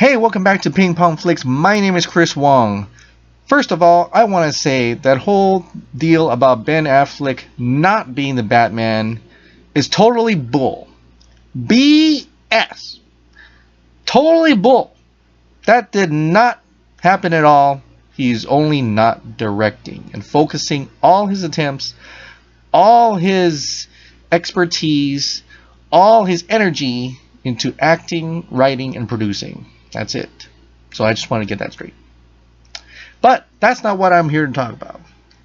Hey, welcome back to Ping Pong Flix. My name is Chris Wong. First of all, I want to say that whole deal about Ben Affleck not being the Batman is totally bull. BS. Totally bull. That did not happen at all. He's only not directing and focusing all his attempts, all his expertise, all his energy into acting, writing, and producing. That's it. So I just want to get that straight. But that's not what I'm here to talk about.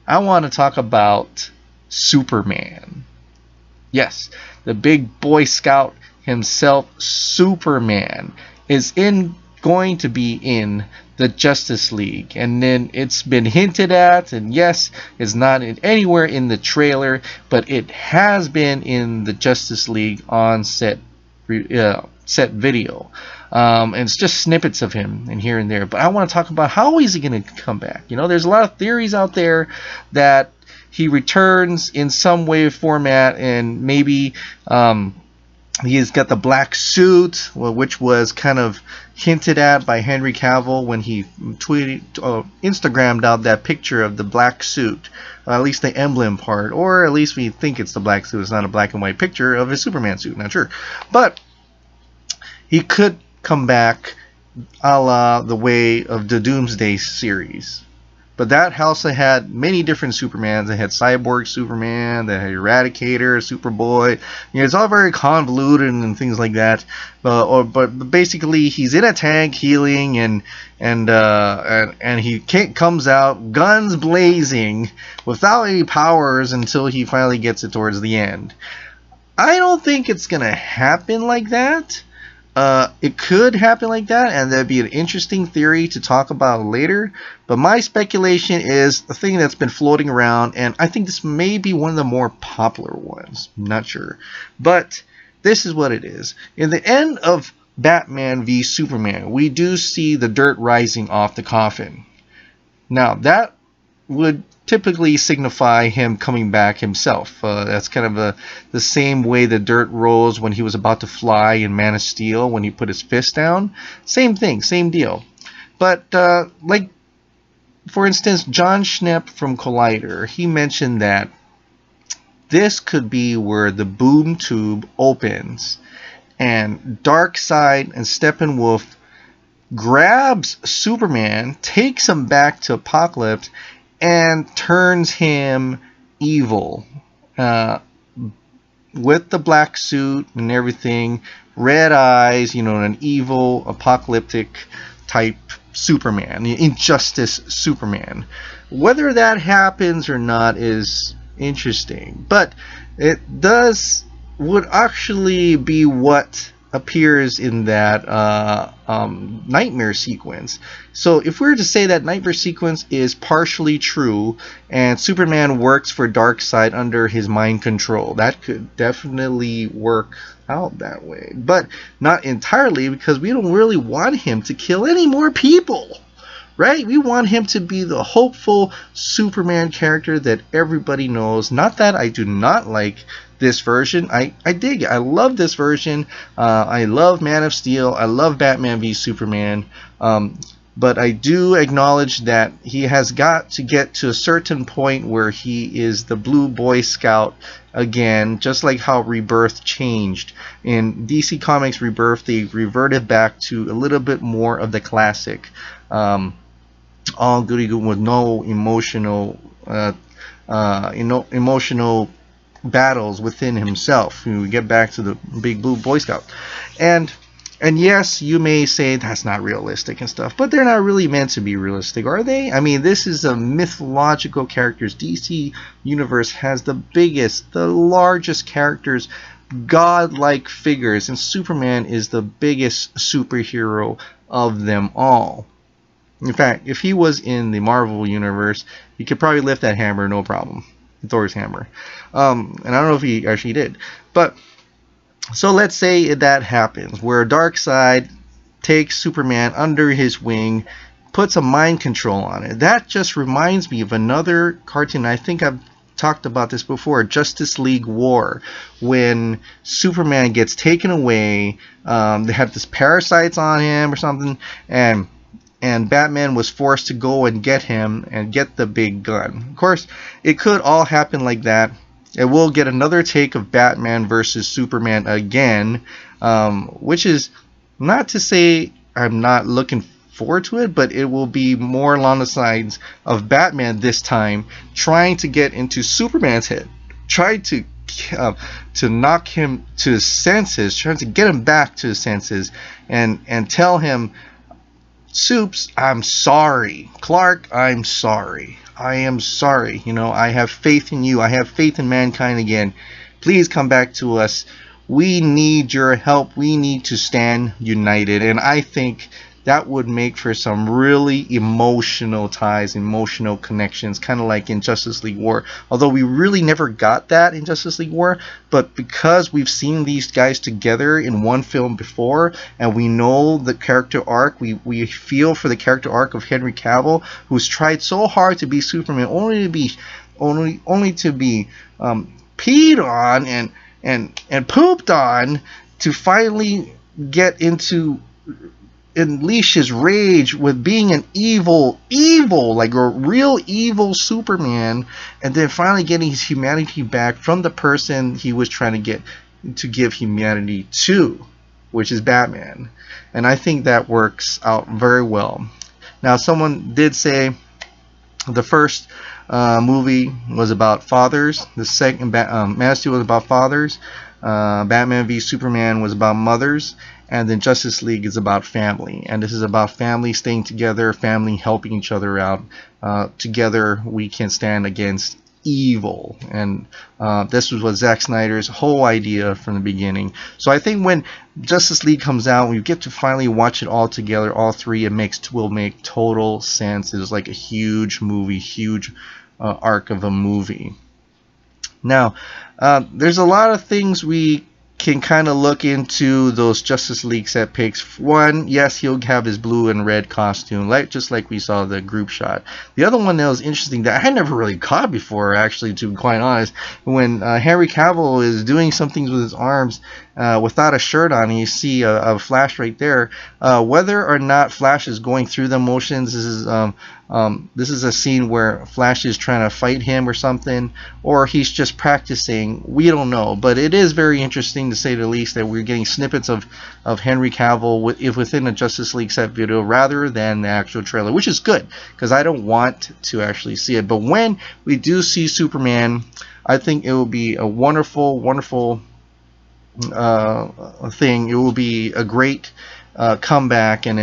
I want to talk about Superman. Yes, the big Boy Scout himself, Superman, is going to be in the Justice League, and then it's been hinted at, and yes, it's not anywhere in the trailer, but it has been in the Justice League on set video. And it's just snippets of him and here and there. But I want to talk about how is he going to come back. You know, there's a lot of theories out there that he returns in some way or format, and maybe he's got the black suit, which was kind of hinted at by Henry Cavill when he Instagrammed out that picture of the black suit, at least the emblem part, or at least we think it's the black suit. It's not a black and white picture of his Superman suit, not sure. But he could come back a la the way of the Doomsday series. But that also had many different Supermans. They had Cyborg Superman, they had Eradicator, Superboy. You know, it's all very convoluted and things like that. But basically, he's in a tank healing, and he comes out guns blazing without any powers until he finally gets it towards the end. I don't think it's gonna happen like that. It could happen like that, and that'd be an interesting theory to talk about later. But my speculation is a thing that's been floating around, and I think this may be one of the more popular ones. I'm not sure. But this is what it is. In the end of Batman v Superman, we do see the dirt rising off the coffin. Now, that would typically signify him coming back himself. That's kind of the same way the dirt rolls when he was about to fly in Man of Steel when he put his fist down. Same thing, same deal. But like, for instance, John Schnepp from Collider, he mentioned that this could be where the boom tube opens and Darkseid and Steppenwolf grabs Superman, takes him back to Apocalypse, and turns him evil with the black suit and everything, red eyes, you know, an evil apocalyptic type Superman, Injustice Superman. Whether that happens or not is interesting, but it would actually be what appears in that nightmare sequence. So if we were to say that nightmare sequence is partially true and Superman works for Darkseid under his mind control, that could definitely work out that way, but not entirely, because we don't really want him to kill any more people, right? We want him to be the hopeful Superman character that everybody knows. Not that I do not like this version. I dig it. I love this version. I love Man of Steel. I love Batman v Superman. But I do acknowledge that he has got to get to a certain point where he is the Blue Boy Scout again, just like how Rebirth changed. In DC Comics Rebirth, they reverted back to a little bit more of the classic. All goody good with no emotional emotional battles within himself. We get back to the big Blue Boy Scout, and yes, you may say that's not realistic and stuff, but they're not really meant to be realistic, are they? I mean, this is a mythological characters. DC Universe has the biggest, the largest characters, godlike figures, and Superman is the biggest superhero of them all. In fact, if he was in the Marvel Universe, he could probably lift that hammer no problem. Thor's hammer. And I don't know if he actually did. But, so let's say that happens, where Darkseid takes Superman under his wing, puts a mind control on it. That just reminds me of another cartoon. I think I've talked about this before, Justice League War, when Superman gets taken away. They have this parasites on him or something, and Batman was forced to go and get him and get the big gun. Of course, it could all happen like that. And we'll get another take of Batman versus Superman again, which is not to say I'm not looking forward to it, but it will be more along the sides of Batman this time trying to get into Superman's head, trying to knock him to his senses, trying to get him back to his senses, and tell him, Supes, I'm sorry. Clark, I'm sorry. I am sorry. You know, I have faith in you. I have faith in mankind again. Please come back to us. We need your help. We need to stand united. And I think that would make for some really emotional ties, emotional connections, kind of like in Justice League War. Although we really never got that in Justice League War, but because we've seen these guys together in one film before, and we know the character arc, we feel for the character arc of Henry Cavill, who's tried so hard to be Superman, only to be peed on and pooped on, to finally get into unleash his rage with being an evil, like a real evil Superman, and then finally getting his humanity back from the person he was trying to give humanity to, which is Batman. And I think that works out very well. Now, someone did say the first movie was about fathers. The second Man of Steel was about fathers. Batman v Superman was about mothers. And then Justice League is about family. And this is about family staying together, family helping each other out. Together we can stand against evil. And this was Zack Snyder's whole idea from the beginning. So I think when Justice League comes out, we get to finally watch it all together, all three, will make total sense. It's like a huge movie, huge arc of a movie. Now, there's a lot of things we can kind of look into those Justice League set picks. One, yes, he'll have his blue and red costume, just like we saw the group shot. The other one that was interesting that I had never really caught before, actually, to be quite honest, when Henry Cavill is doing some things with his arms without a shirt on, and you see a Flash right there. Whether or not Flash is going through the motions, this is a scene where Flash is trying to fight him or something, or he's just practicing. We don't know, but it is very interesting to say the least that we're getting snippets of Henry Cavill within a Justice League set video rather than the actual trailer, which is good because I don't want to actually see it. But when we do see Superman, I think it will be a wonderful, wonderful thing. It will be a great comeback and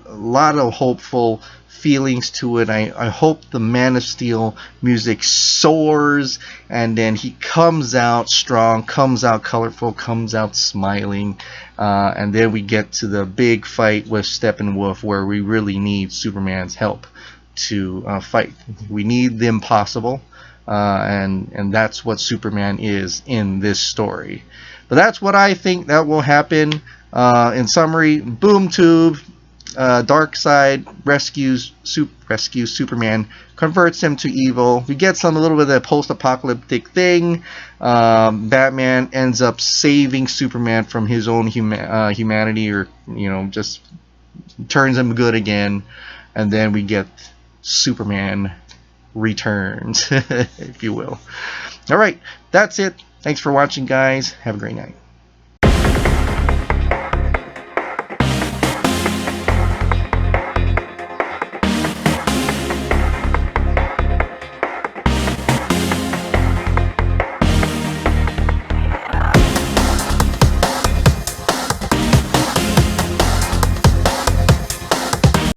a lot of hopeful feelings to it. I hope the Man of Steel music soars and then he comes out strong, comes out colorful, comes out smiling, and then we get to the big fight with Steppenwolf where we really need Superman's help to fight. We need the impossible, and that's what Superman is in this story. But that's what I think that will happen. In summary, Boom Tube, Darkseid rescues Superman, converts him to evil. We get a little bit of that post-apocalyptic thing. Batman ends up saving Superman from his own humanity, or just turns him good again. And then we get Superman Returns, if you will. All right, that's it. Thanks for watching, guys. Have a great night.